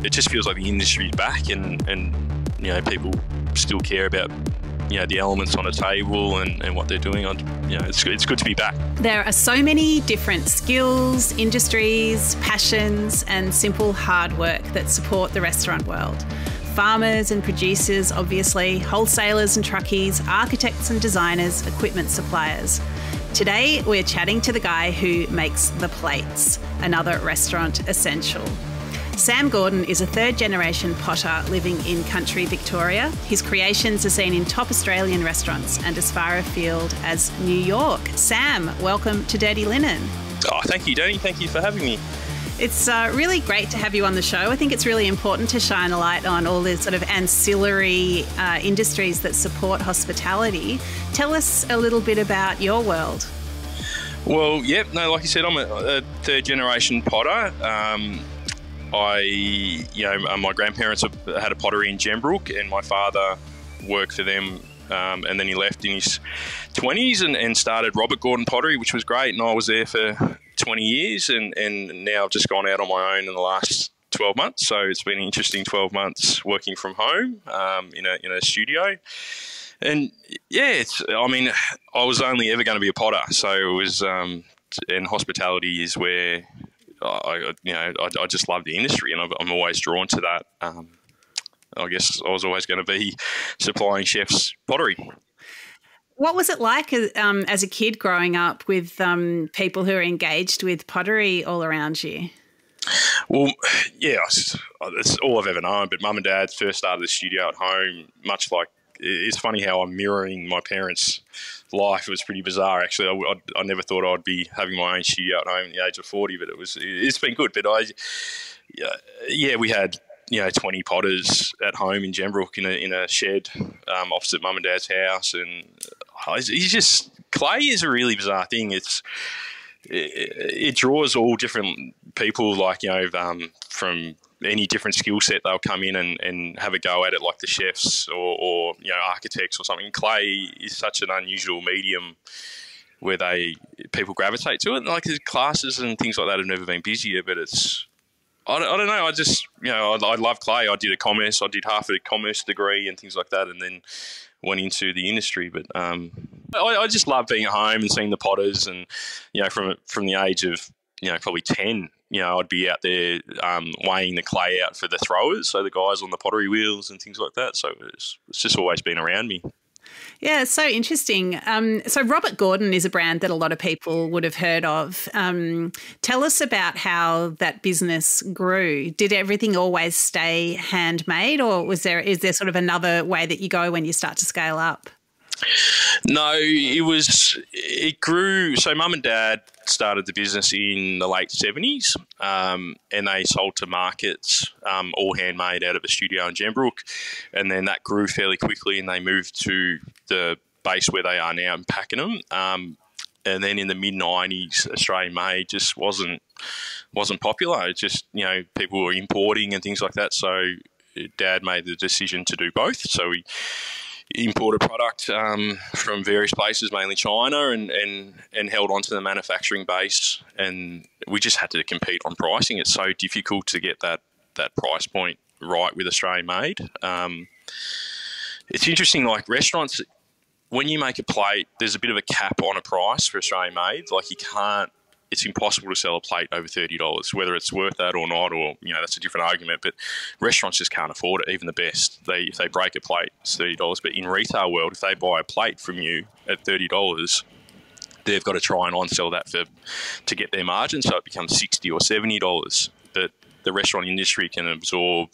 it just feels like the industry's back, and people still care about the elements on a table and what they're doing. It's good to be back. There are so many different skills, industries, passions, and simple hard work that support the restaurant world. Farmers and producers, obviously, wholesalers and truckies, architects and designers, equipment suppliers. Today, we're chatting to the guy who makes the plates, another restaurant essential. Sam Gordon is a third-generation potter living in country Victoria. His creations are seen in top Australian restaurants and as far afield as New York. Sam, welcome to Dirty Linen. Oh, thank you, Dani. Thank you for having me. It's really great to have you on the show. I think it's really important to shine a light on all the sort of ancillary industries that support hospitality. Tell us a little bit about your world. Well, like you said, I'm a third-generation potter. My grandparents had a pottery in Gembrook, and my father worked for them, and then he left in his 20s and started Robert Gordon Pottery, which was great, and I was there for 20 years, and now I've just gone out on my own in the last 12 months, so it's been an interesting 12 months working from home in a studio. And I was only ever going to be a potter, so it was, and hospitality is where I just love the industry, and I'm always drawn to that. I guess I was always going to be supplying chefs pottery. What was it like as a kid growing up with people who are engaged with pottery all around you? Well, it's all I've ever known, but Mum and Dad first started the studio at home, much like, it's funny how I'm mirroring my parents' life. It was pretty bizarre, actually. I never thought I'd be having my own studio at home at the age of 40, but it's been good. But we had 20 potters at home in Gembrook in a shed opposite Mum and Dad's house, and clay is a really bizarre thing. It draws all different people, from any different skill set. They'll come in and have a go at it, like the chefs or architects or something. Clay is such an unusual medium where people gravitate to it. Like, the classes and things like that have never been busier, but I don't know. I just, I love clay. I did I did half a commerce degree and things like that, and then went into the industry. But I just love being at home and seeing the potters, and from the age of probably 10, I'd be out there weighing the clay out for the throwers, so the guys on the pottery wheels and things like that. So it's just always been around me. Yeah, it's so interesting. So Robert Gordon is a brand that a lot of people would have heard of. Tell us about how that business grew. Did everything always stay handmade, or is there sort of another way that you go when you start to scale up? No, it grew. So Mum and Dad started the business in the late 70s, and they sold to markets, all handmade out of a studio in Gembrook. And then that grew fairly quickly, and they moved to the base where they are now in Pakenham. And then in the mid-90s, Australian made just wasn't popular. It just, people were importing and things like that. So Dad made the decision to do both. So we imported product from various places, mainly China, and held on to the manufacturing base. And we just had to compete on pricing. It's so difficult to get that price point right with Australian made. It's interesting, like restaurants, when you make a plate, there's a bit of a cap on a price for Australian made. Like, it's impossible to sell a plate over $30, whether it's worth that or not, or, that's a different argument. But restaurants just can't afford it, even the best. If they break a plate, it's $30. But in retail world, if they buy a plate from you at $30, they've got to try and on-sell that to get their margin, so it becomes $60 or $70. But the restaurant industry can absorb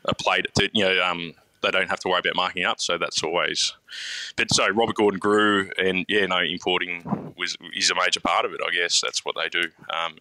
a plate at $30, they don't have to worry about marking up, so that's always. But so Robert Gordon grew, and importing is a major part of it. I guess that's what they do,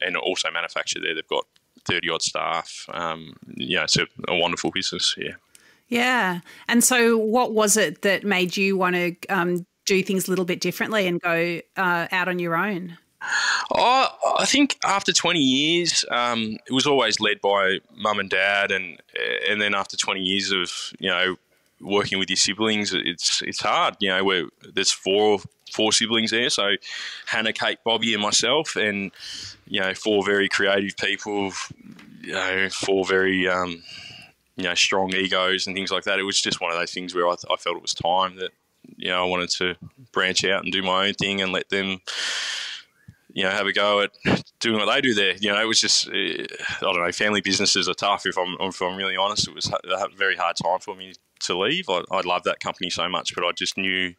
and also manufacture there. They've got 30 odd staff. It's a wonderful business. Yeah. Yeah, and so what was it that made you want to do things a little bit differently and go out on your own? I think after 20 years, it was always led by Mum and Dad, and then after 20 years of working with your siblings, it's hard. You know, there's four siblings there, so Hannah, Kate, Bobby, and myself, and you know, four very creative people. You know, four very you know, strong egos and things like that. It was just one of those things where I felt it was time that, you know, I wanted to branch out and do my own thing and let them, you know, have a go at doing what they do there. You know, it was just, I don't know, family businesses are tough. If I'm really honest, it was a very hard time for me to leave. I love that company so much, but I just knew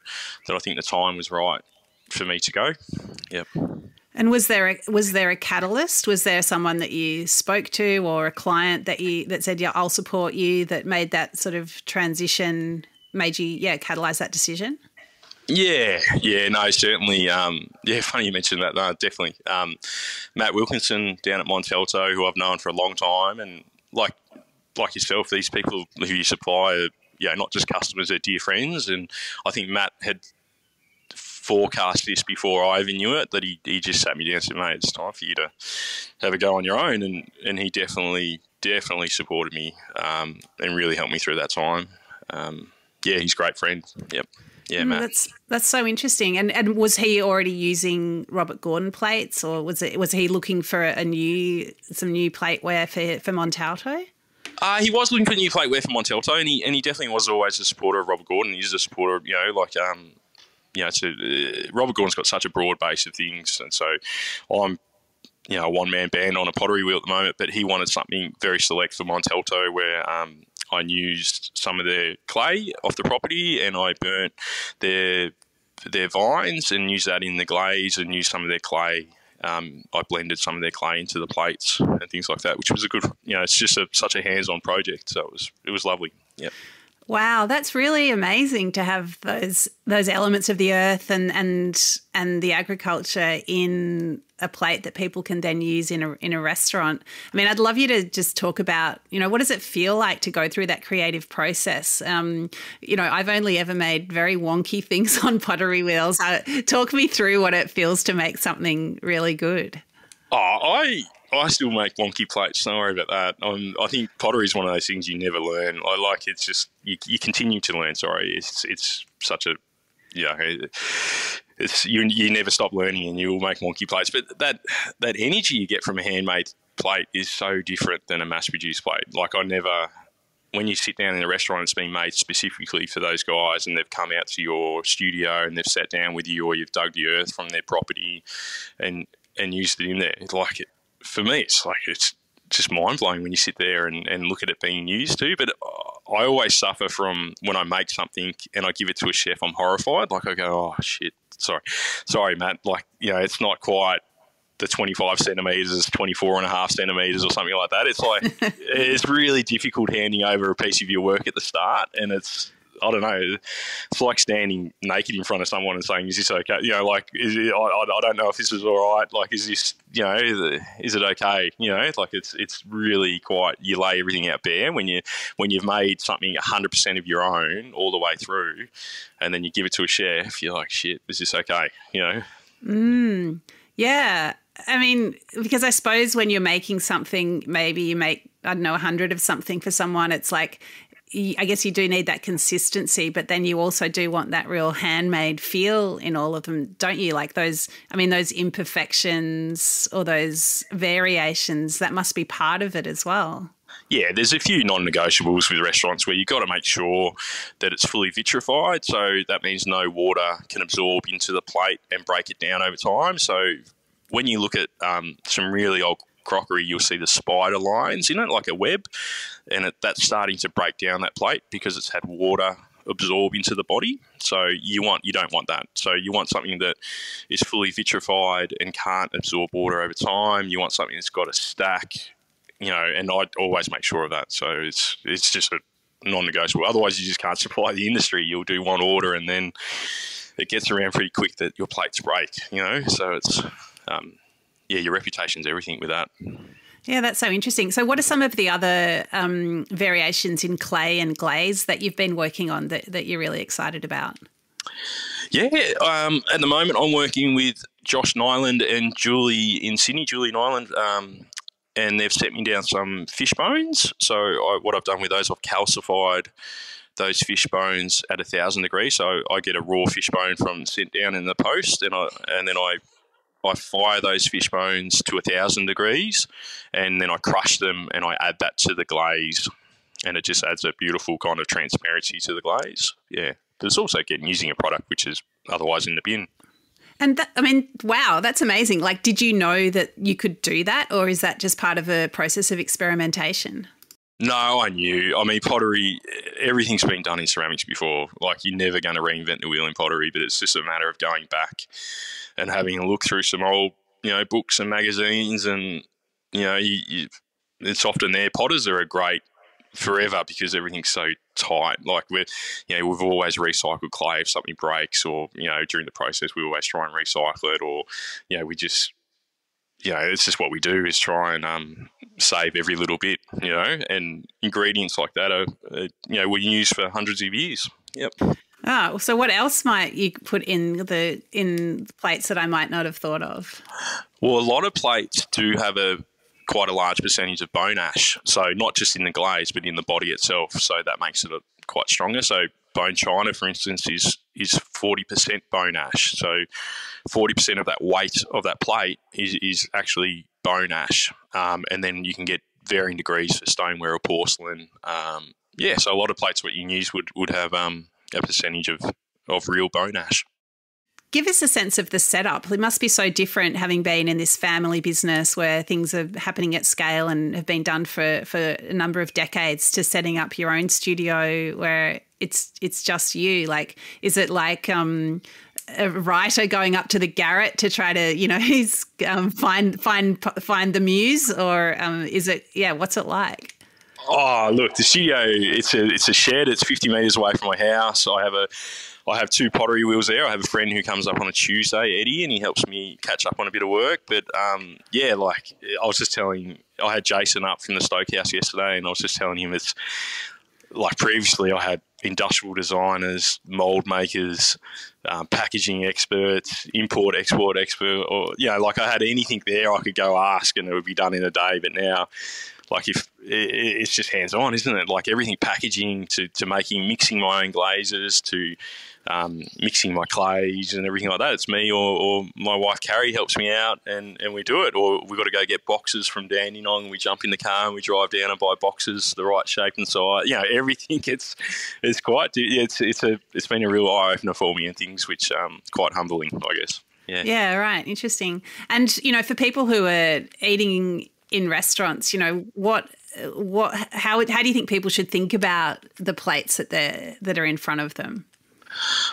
that I think the time was right for me to go. Yep. And was there a catalyst? Was there someone that you spoke to, or a client that said, yeah, I'll support you, that made that sort of transition, made you, catalyse that decision? Yeah, no, certainly. Funny you mentioned that. No, definitely. Matt Wilkinson down at Montalto, who I've known for a long time, and like yourself, these people who you supply are, not just customers, they're dear friends. And I think Matt had forecast this before I even knew it, that he just sat me down and said, mate, it's time for you to have a go on your own. And he definitely supported me and really helped me through that time. He's a great friend. Yep. Yeah, Matt. That's so interesting. And was he already using Robert Gordon plates, or was he looking for some new plateware for Montalto? He was looking for new plateware for Montalto, and he definitely was always a supporter of Robert Gordon. He's a supporter, Robert Gordon's got such a broad base of things, and so I'm, a one-man band on a pottery wheel at the moment, but he wanted something very select for Montalto where I used some of their clay off the property, and I burnt their vines and used that in the glaze, and used some of their clay. I blended some of their clay into the plates and things like that, which was a good, it's just such a hands-on project. So it was lovely. Yeah. Wow, that's really amazing to have those elements of the earth and the agriculture in a plate that people can then use in a restaurant. I mean, I'd love you to just talk about, what does it feel like to go through that creative process? I've only ever made very wonky things on pottery wheels. Talk me through what it feels to make something really good. I still make wonky plates. Don't worry about that. I think pottery is one of those things you never learn. It's just you continue to learn. Sorry, it's such a it's you never stop learning, and you will make wonky plates. But that energy you get from a handmade plate is so different than a mass-produced plate. When you sit down in a restaurant, it's been made specifically for those guys, and they've come out to your studio and they've sat down with you, or you've dug the earth from their property and used it in there. For me, it's just mind-blowing when you sit there and look at it being used too. But I always suffer from when I make something and I give it to a chef, I'm horrified. I go, oh, shit, sorry, Matt. It's not quite the 25 centimetres, 24 and a half centimetres or something like that. It's it's really difficult handing over a piece of your work at the start, and I don't know. It's like standing naked in front of someone and saying, "Is this okay?" I don't know if this is all right. Is this, is it okay? It's really quite. You lay everything out bare when you've made something 100% of your own all the way through, and then you give it to a chef. You're like, "Shit, is this okay?" Yeah. I mean, because I suppose when you're making something, maybe you make 100 of something for someone. It's like, I guess you do need that consistency, but then you also do want that real handmade feel in all of them, don't you? Like those imperfections or those variations, that must be part of it as well. Yeah, there's a few non-negotiables with restaurants where you've got to make sure that it's fully vitrified. So that means no water can absorb into the plate and break it down over time. So when you look at some really old crockery, you'll see the spider lines in it, like a web, and that's starting to break down that plate because it's had water absorb into the body. So you don't want that. So you want something that is fully vitrified and can't absorb water over time. You want something that's got a stack, and I always make sure of that. So it's just a non-negotiable. Otherwise, you just can't supply the industry. You'll do one order and then it gets around pretty quick that your plates break. So it's your reputation's everything with that. Yeah, that's so interesting. So what are some of the other variations in clay and glaze that you've been working on that you're really excited about? Yeah, at the moment I'm working with Josh Nyland and Julie in Sydney, Julie Nyland. and they've sent me down some fish bones. So what I've done with those, I've calcified those fish bones at 1,000 degrees. So I get a raw fish bone sent down in the post, and then I fire those fish bones to 1,000 degrees, and then I crush them and I add that to the glaze, and it just adds a beautiful kind of transparency to the glaze. Yeah, but it's also using a product which is otherwise in the bin. And wow, that's amazing. Like, did you know that you could do that, or is that just part of a process of experimentation? No, I knew. I mean, pottery, everything's been done in ceramics before. Like, you're never going to reinvent the wheel in pottery, but it's just a matter of going back and having a look through some old, books and magazines, and, it's often there. Potters are a great forever because everything's so tight. Like, we've always recycled clay if something breaks, or, during the process we always try and recycle it, or, we just, it's just what we do, is try and save every little bit, and ingredients like that are, we use for hundreds of years. Yep. Oh, so what else might you put in the plates that I might not have thought of? Well, a lot of plates do have quite a large percentage of bone ash. So not just in the glaze, but in the body itself. So that makes it quite stronger. So bone china, for instance, is 40% bone ash. So 40% of that weight of that plate is actually bone ash. And then you can get varying degrees for stoneware or porcelain. So a lot of plates what you use would have a percentage of real bone ash. Give us a sense of the setup. It must be so different having been in this family business where things are happening at scale and have been done for a number of decades, to setting up your own studio where it's just you. Like, is it like a writer going up to the garret to try to, find the muse, or is it, what's it like? Oh, look, the studio, it's a shed. It's 50 metres away from my house. I have 2 pottery wheels there. I have a friend who comes up on a Tuesday, Eddie, and he helps me catch up on a bit of work. But, I was just I had Jason up from the Stoke House yesterday, and I was just telling him it's like previously I had industrial designers, mould makers, packaging experts, import-export expert, or, I had anything there I could go ask and it would be done in a day. But now, if it's just hands-on, isn't it? Like, everything packaging to mixing my own glazes to mixing my clays and everything like that. It's me or my wife Carrie helps me out, and we do it. Or we've got to go get boxes from Dandenong, and we jump in the car and we drive down and buy boxes the right shape and size. Everything. It's been a real eye opener for me, and things which quite humbling, I guess. Yeah. Yeah. Right. Interesting. And for people who are eating in restaurants, how do you think people should think about the plates that are in front of them?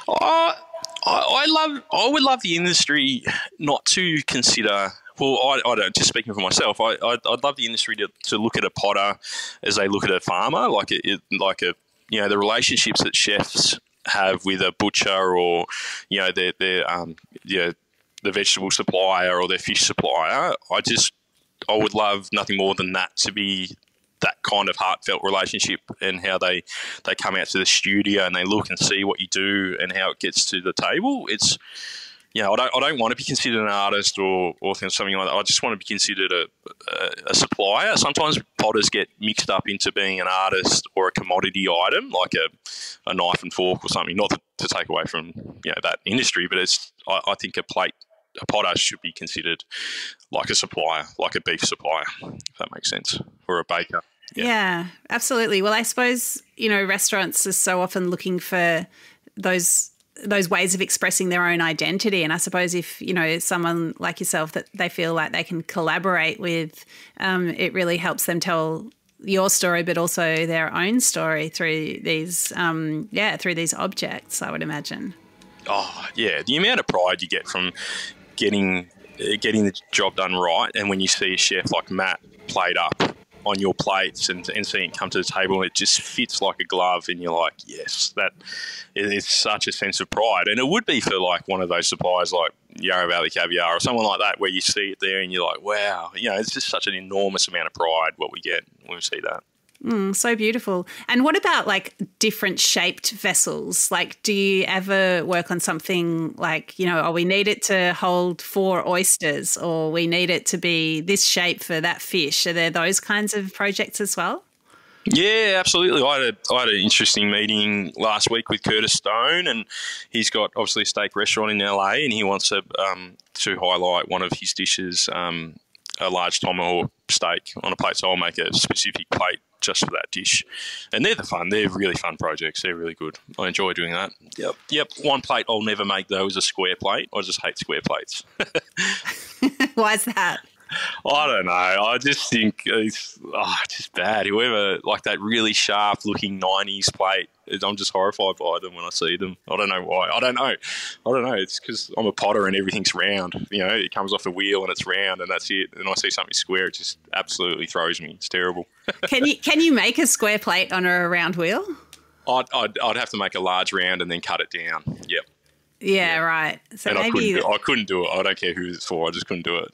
I would love the industry not to consider. Well, I don't. Just speaking for myself, I'd love the industry to look at a potter as they look at a farmer, the relationships that chefs have with a butcher, or the vegetable supplier or their fish supplier. I would love nothing more than that to be that kind of heartfelt relationship, and how they come out to the studio and they look and see what you do and how it gets to the table. It's, I don't want to be considered an artist or something like that. I just want to be considered a supplier. Sometimes potters get mixed up into being an artist or a commodity item, like a knife and fork or something. Not to take away from that industry, but I think a potter should be considered like a supplier, like a beef supplier, if that makes sense, or a baker. Yeah, absolutely. Well, I suppose, restaurants are so often looking for those ways of expressing their own identity. And I suppose if, someone like yourself that they feel like they can collaborate with, it really helps them tell your story, but also their own story through these objects, I would imagine. Oh, yeah. The amount of pride you get from getting the job done right, and when you see a chef like Matt plate up on your plates and seeing it come to the table, it just fits like a glove, and you're like, yes, that is such a sense of pride. And it would be for like one of those suppliers like Yarra Valley Caviar or someone like that, where you see it there and you're like, wow, it's just such an enormous amount of pride what we get when we see that. So beautiful. And what about like different shaped vessels? Like, do you ever work on something like, we need it to hold 4 oysters, or we need it to be this shape for that fish? Are there those kinds of projects as well? Yeah, absolutely. I had an interesting meeting last week with Curtis Stone, and he's got obviously a steak restaurant in LA, and he wants to highlight one of his dishes, a large tomahawk steak on a plate. So I'll make a specific plate just for that dish. And they're really fun projects. They're really good. I enjoy doing that. Yep. One plate I'll never make, though, is a square plate. I just hate square plates. Why is that? I don't know. I just think it's just bad. Whoever, like that really sharp looking 90s plate, I'm just horrified by them when I see them. I don't know why. I don't know. It's because I'm a potter and everything's round. It comes off the wheel and it's round and that's it. And I see something square, it just absolutely throws me. It's terrible. Can you make a square plate on a round wheel? I'd have to make a large round and then cut it down. Yep. Yeah, right. So and maybe I couldn't do it. I don't care who it's for. I just couldn't do it.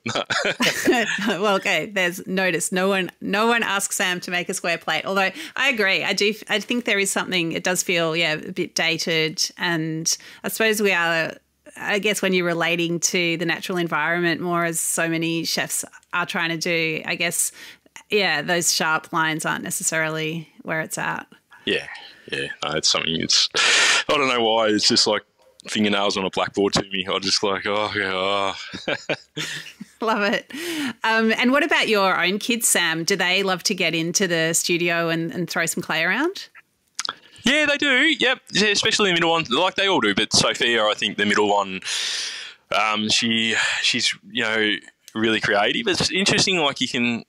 Well, okay. There's notice. No one asks Sam to make a square plate. Although I agree. I think there is something. It does feel a bit dated, and I suppose we are. I guess when you're relating to the natural environment more, as so many chefs are trying to do, I guess, those sharp lines aren't necessarily where it's at. Yeah. No, it's something. I don't know why. It's just like fingernails on a blackboard to me. I just like, Love it. And what about your own kids, Sam? Do they love to get into the studio and throw some clay around? Yeah, they do. Yep. Yeah, especially the middle one, like they all do. But Sophia, I think the middle one, she's really creative. It's interesting. Like you can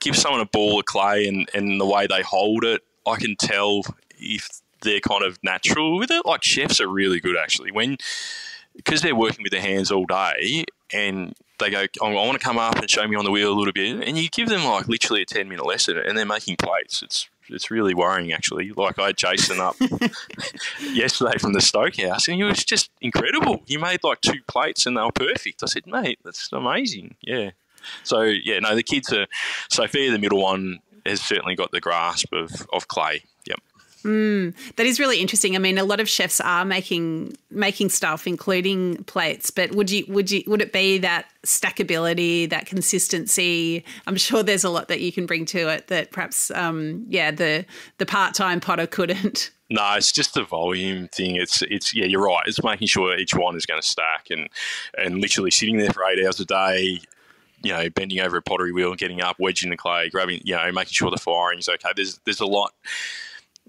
give someone a ball of clay and the way they hold it, I can tell if they're kind of natural with it. Like chefs are really good actually because they're working with their hands all day and they go, I want to come up and show me on the wheel a little bit, and you give them like literally a 10-minute lesson and they're making plates. It's really worrying actually. Like I had Jason up yesterday from the Stoke house and he was just incredible. He made like 2 plates and they were perfect. I said, mate, that's amazing. Yeah. So the kids are, Sophia, the middle one, has certainly got the grasp of clay. Yep. That is really interesting. I mean, a lot of chefs are making stuff, including plates. But would it be that stackability, that consistency? I'm sure there's a lot that you can bring to it that perhaps, the part-time potter couldn't. No, it's just the volume thing. It's you're right. It's making sure each one is going to stack and literally sitting there for 8 hours a day. Bending over a pottery wheel and getting up, wedging the clay, grabbing, making sure the firing is okay. There's a lot.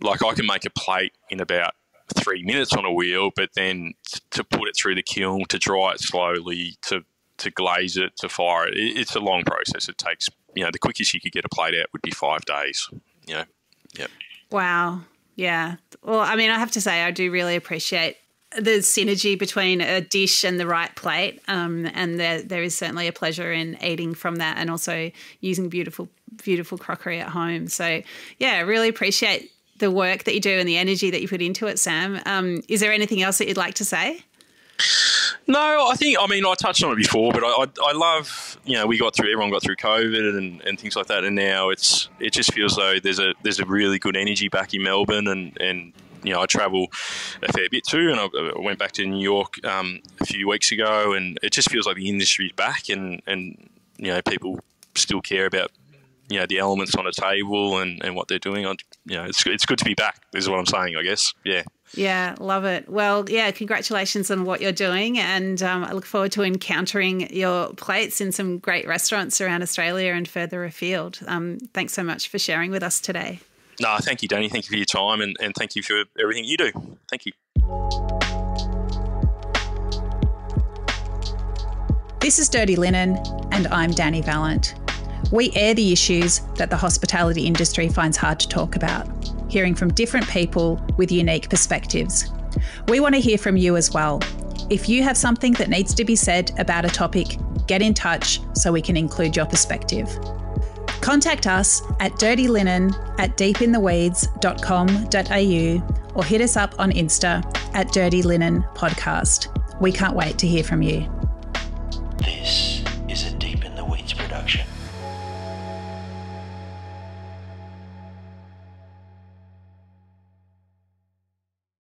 Like I can make a plate in about 3 minutes on a wheel, but then to put it through the kiln, to dry it slowly, to glaze it, to fire it, it's a long process. It takes, the quickest you could get a plate out would be 5 days. Yep. Wow. Yeah. Well, I mean, I have to say I do really appreciate the synergy between a dish and the right plate, and there is certainly a pleasure in eating from that and also using beautiful crockery at home. So, I really appreciate the work that you do and the energy that you put into it, Sam. Is there anything else that you'd like to say? No, I touched on it before, but I love, everyone got through COVID and things like that, and now it just feels though there's a really good energy back in Melbourne, and I travel a fair bit too, and I went back to New York a few weeks ago, and it just feels like the industry's back, and people still care about the elements on a table and what they're doing. It's good to be back, is what I'm saying, I guess. Yeah. Yeah, love it. Well, congratulations on what you're doing, and I look forward to encountering your plates in some great restaurants around Australia and further afield. Thanks so much for sharing with us today. No, thank you, Dani. Thank you for your time and thank you for everything you do. Thank you. This is Dirty Linen, and I'm Dani Valent. We air the issues that the hospitality industry finds hard to talk about, hearing from different people with unique perspectives. We want to hear from you as well. If you have something that needs to be said about a topic, get in touch so we can include your perspective. Contact us at dirtylinenat.deepintheweeds.com.au or hit us up on Insta at Dirty Linen Podcast. We can't wait to hear from you. This